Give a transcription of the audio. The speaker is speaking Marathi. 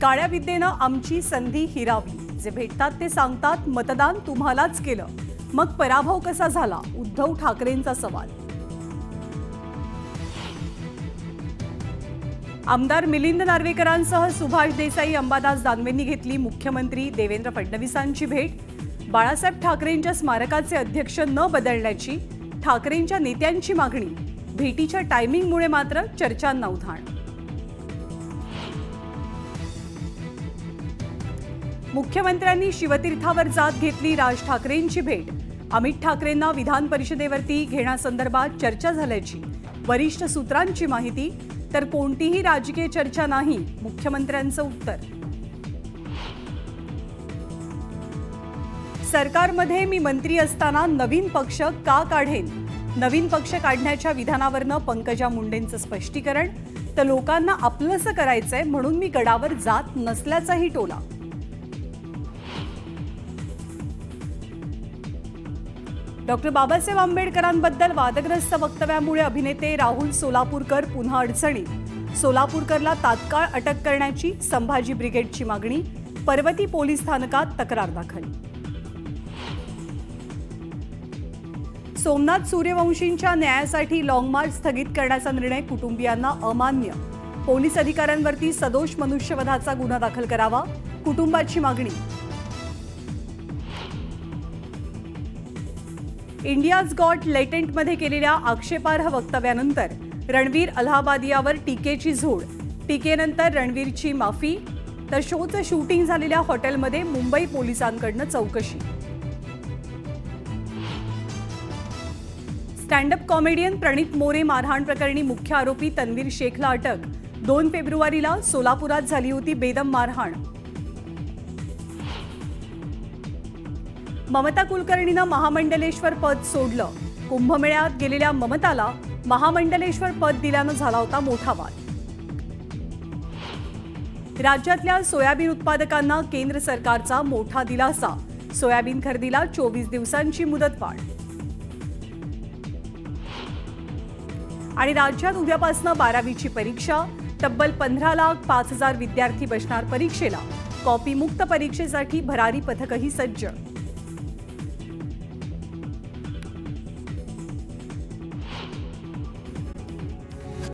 काळ्या विद्येनं आमची संधी हिरावली. जे भेटतात ते सांगतात मतदान तुम्हालाच केलं, मग पराभव कसा झाला? उद्धव ठाकरेंचा सवाल. आमदार मिलिंद नार्वेकरांसह सुभाष देसाई, अंबादास दानवेंनी घेतली मुख्यमंत्री देवेंद्र फडणवीसांची भेट. बाळासाहेब ठाकरेंच्या स्मारकाचे अध्यक्ष न बदलण्याची ठाकरेंच्या नेत्यांची मागणी. भेटीच्या टायमिंगमुळे मात्र चर्चांना उधाण. मुख्यमंत्र्यांनी शिवतीर्थावर जात घेतली राज ठाकरेंची भेट. अमित ठाकरेंना विधान परिषदेवरती घेण्यासंदर्भात चर्चा झाल्याची वरिष्ठ सूत्रांची माहिती. तर कोणतीही राजकीय चर्चा नाही, मुख्यमंत्र्यांचं उत्तर. सरकारमध्ये मी मंत्री असताना नवीन पक्ष का काढेन? नवीन पक्ष काढण्याच्या विधानावरनं पंकजा मुंडेंचं स्पष्टीकरण. तर लोकांना आपलंसं करायचंय म्हणून मी गडावर जात नसल्याचाही टोला. डॉक्टर बाबासाहेब आंबेडकरांबद्दल वादग्रस्त वक्तव्यामुळे अभिनेते राहुल सोलापूरकर पुन्हा अडचणीत. सोलापूरकरला तात्काळ अटक करण्याची संभाजी ब्रिगेडची मागणी. पर्वती पोलीस स्थानकात तक्रार दाखल. सोमनाथ सूर्यवंशींच्या न्यायासाठी लाँग मार्च स्थगित करण्याचा निर्णय कुटुंबियांना अमान्य. पोलीस अधिकाऱ्यांवरती सदोष मनुष्यवधाचा गुन्हा दाखल करावा, कुटुंबाची मागणी. इंडियाज गॉट लेटेंटमध्ये केलेल्या आक्षेपार्ह वक्तव्यानंतर रणवीर अलाहाबादियावर टीकेची झोड. टीकेनंतर रणवीरची माफी. तर शोचं शूटिंग झालेल्या हॉटेलमध्ये मुंबई पोलिसांकडनं चौकशी. स्टँडअप कॉमेडियन प्रणित मोरे मारहाण प्रकरणी मुख्य आरोपी तन्वीर शेखला अटक. 2 फेब्रुवारीला सोलापुरात झाली होती बेदम मारहाण. ममता कुलकर्णीनं महामंडलेश्वर पद सोडलं. कुंभमेळ्यात गेलेल्या ममताला महामंडलेश्वर पद दिल्यानं झाला होता मोठा वाद. राज्यातल्या सोयाबीन उत्पादकांना केंद्र सरकारचा मोठा दिलासा. सोयाबीन खरेदीला 24 दिवसांची मुदतवाढ. आणि राज्यात उद्यापासून 12वीची परीक्षा. तब्बल 15,05,000 विद्यार्थी बसणार परीक्षेला. कॉपी मुक्त परीक्षेसाठी भरारी पथकही सज्ज.